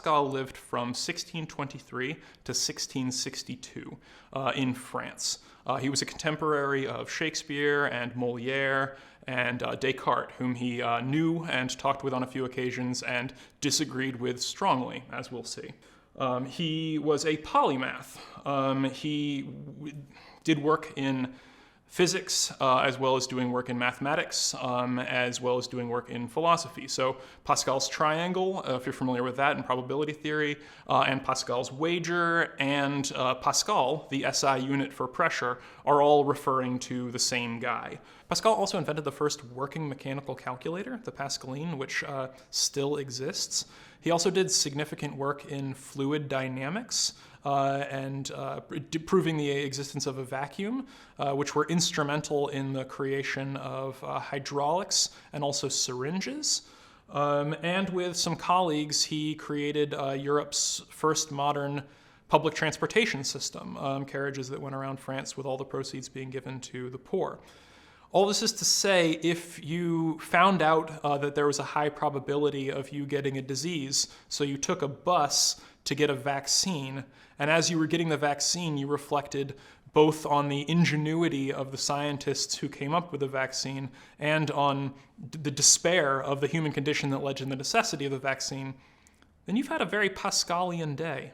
Pascal lived from 1623 to 1662 in France. He was a contemporary of Shakespeare and Molière and Descartes, whom he knew and talked with on a few occasions and disagreed with strongly, as we'll see. He was a polymath. He did work in physics, as well as doing work in mathematics, as well as doing work in philosophy. So Pascal's triangle, if you're familiar with that in probability theory, and Pascal's wager, and Pascal, the SI unit for pressure, are all referring to the same guy. Pascal also invented the first working mechanical calculator, the Pascaline, which still exists. He also did significant work in fluid dynamics, and proving the existence of a vacuum, which were instrumental in the creation of hydraulics and also syringes. And with some colleagues, he created Europe's first modern public transportation system, carriages that went around France with all the proceeds being given to the poor. All this is to say, if you found out that there was a high probability of you getting a disease, so you took a bus to get a vaccine, and as you were getting the vaccine, you reflected both on the ingenuity of the scientists who came up with the vaccine and on the despair of the human condition that led to the necessity of the vaccine, then you've had a very Pascalian day.